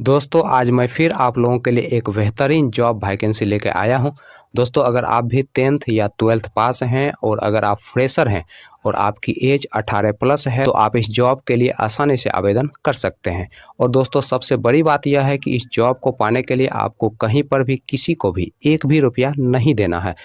दोस्तों आज मैं फिर आप लोगों के लिए एक बेहतरीन जॉब वैकेंसी लेके आया हूं। दोस्तों अगर आप भी 10th या 12th पास हैं और अगर आप फ्रेशर हैं और आपकी एज 18 प्लस है तो आप इस जॉब के लिए आसानी से आवेदन कर सकते हैं। और दोस्तों सबसे बड़ी बात यह है कि इस जॉब को पाने के लिए आपको कहीं पर भी किसी को भी एक भी रुपया नहीं देना है।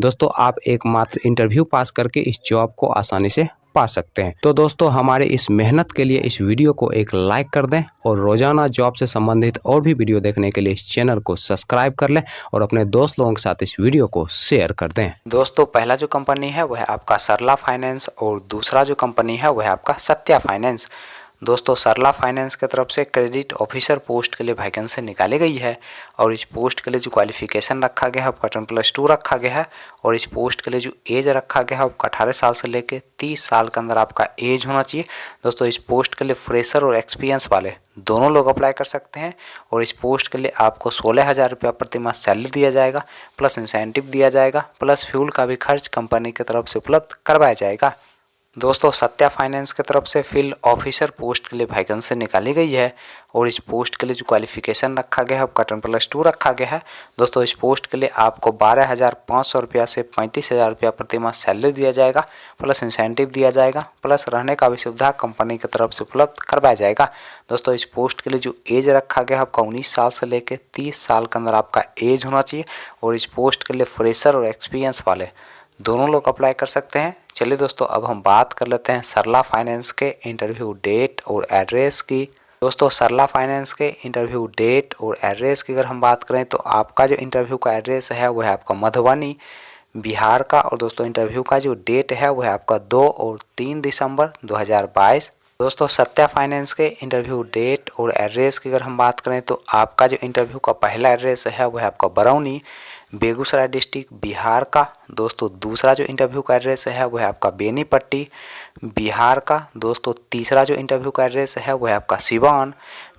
दोस्तों आप एकमात्र इंटरव्यू पास करके इस जॉब को आसानी से पा सकते हैं। तो दोस्तों हमारे इस मेहनत के लिए इस वीडियो को एक लाइक कर दें और रोजाना जॉब से संबंधित और भी वीडियो देखने के लिए इस चैनल को सब्सक्राइब कर लें और अपने दोस्त लोगों के साथ इस वीडियो को शेयर कर दें। दोस्तों पहला जो कंपनी है वह आपका सरला फाइनेंस और दूसरा जो कंपनी है वह आपका सत्या फाइनेंस। दोस्तों सरला फाइनेंस की तरफ से क्रेडिट ऑफिसर पोस्ट के लिए वैकेंसी निकाली गई है और इस पोस्ट के लिए जो क्वालिफिकेशन रखा गया है आपका 10+2 रखा गया है और इस पोस्ट के लिए जो एज रखा गया है आपका 18 साल से लेकर 30 साल के अंदर आपका एज होना चाहिए। दोस्तों इस पोस्ट के लिए फ्रेशर और एक्सपीरियंस वाले दोनों लोग अप्लाई कर सकते हैं और इस पोस्ट के लिए आपको 16,000 रुपया प्रति माह सैलरी दिया जाएगा, प्लस इंसेंटिव दिया जाएगा, प्लस फ्यूल का भी खर्च कंपनी की तरफ से उपलब्ध करवाया जाएगा। दोस्तों सत्या फाइनेंस की तरफ से फील्ड ऑफिसर पोस्ट के लिए वैकेंसी निकाली गई है और इस पोस्ट के लिए जो क्वालिफिकेशन रखा गया है आपका 10+2 रखा गया है। दोस्तों इस पोस्ट के लिए आपको 12,500 रुपया से 35,000 रुपया प्रति माह सैलरी दिया जाएगा, प्लस इंसेंटिव दिया जाएगा, प्लस रहने का भी सुविधा कंपनी की तरफ से उपलब्ध करवाया जाएगा। दोस्तों इस पोस्ट के लिए जो एज रखा गया है आपका 19 साल से लेकर 30 साल के अंदर आपका एज होना चाहिए और इस पोस्ट के लिए फ्रेशर और एक्सपीरियंस वाले दोनों लोग अप्लाई कर सकते हैं। चलिए दोस्तों अब हम बात कर लेते हैं सरला फाइनेंस के इंटरव्यू डेट और एड्रेस की। दोस्तों सरला फाइनेंस के इंटरव्यू डेट और एड्रेस की अगर हम बात करें तो आपका जो इंटरव्यू का एड्रेस है वह है आपका मधुबनी बिहार का और दोस्तों इंटरव्यू का जो डेट है वह है आपका 2 और 3 दिसंबर 2022। दोस्तों सत्या फाइनेंस के इंटरव्यू डेट और एड्रेस की अगर हम बात करें तो आपका जो इंटरव्यू का पहला एड्रेस है वह है आपका बरौनी बेगूसराय डिस्ट्रिक्ट बिहार का। दोस्तों दूसरा जो इंटरव्यू का एड्रेस है वह है आपका बेनीपट्टी बिहार का। दोस्तों तीसरा जो इंटरव्यू का एड्रेस है वह है आपका सिवान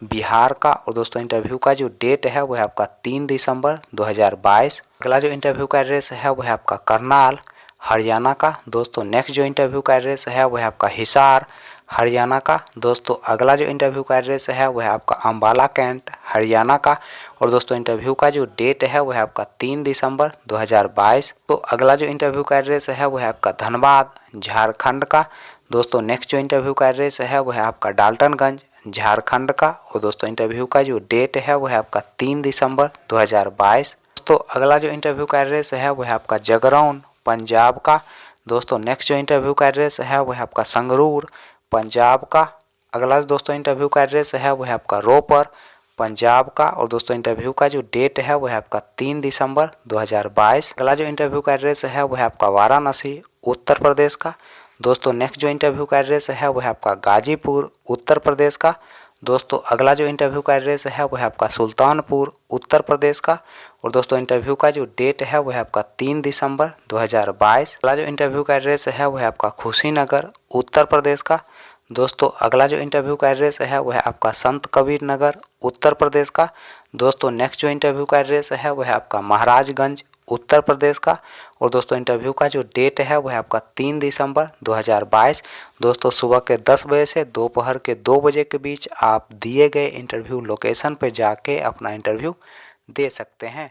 बिहार का और दोस्तों इंटरव्यू का जो डेट है वह है आपका 3 दिसंबर 2022। अगला जो इंटरव्यू का एड्रेस है वह है आपका करनाल हरियाणा का। दोस्तों नेक्स्ट जो इंटरव्यू का एड्रेस है वह है आपका हिसार हरियाणा का। दोस्तों अगला जो इंटरव्यू का एड्रेस है वह है आपका अम्बाला कैंट हरियाणा का और दोस्तों इंटरव्यू का जो डेट है वह है आपका 3 दिसंबर 2022। तो अगला जो इंटरव्यू का एड्रेस है वह है आपका धनबाद झारखंड का। दोस्तों नेक्स्ट जो इंटरव्यू का एड्रेस है वह है आपका डाल्टनगंज झारखंड का और दोस्तों इंटरव्यू का जो डेट है वह है आपका 3 दिसंबर 2022। दोस्तों अगला जो इंटरव्यू का एड्रेस है वह है आपका जगराउन पंजाब का। दोस्तों नेक्स्ट जो इंटरव्यू का एड्रेस है वह है आपका संगरूर पंजाब का। अगला दोस्तों इंटरव्यू का एड्रेस है वह है आपका रोपर पंजाब का और दोस्तों इंटरव्यू का जो डेट है वह है आपका 3 दिसंबर 2022। अगला जो इंटरव्यू का एड्रेस है वह है आपका वाराणसी उत्तर प्रदेश का। दोस्तों नेक्स्ट जो इंटरव्यू का एड्रेस है वह है आपका गाजीपुर उत्तर प्रदेश का। दोस्तों अगला जो इंटरव्यू का एड्रेस है वह है आपका सुल्तानपुर उत्तर प्रदेश का और दोस्तों इंटरव्यू का जो डेट है वह है आपका 3 दिसंबर 2022। अगला जो इंटरव्यू का एड्रेस है वह है आपका खुशीनगर उत्तर प्रदेश का। दोस्तों अगला जो इंटरव्यू का एड्रेस है वह है आपका संत कबीर नगर उत्तर प्रदेश का। दोस्तों नेक्स्ट जो इंटरव्यू का एड्रेस है वह है आपका महाराजगंज उत्तर प्रदेश का और दोस्तों इंटरव्यू का जो डेट है वह है आपका 3 दिसंबर 2022। दोस्तों सुबह के 10 बजे से दोपहर के 2 बजे के बीच आप दिए गए इंटरव्यू लोकेशन पर जाके अपना इंटरव्यू दे सकते हैं।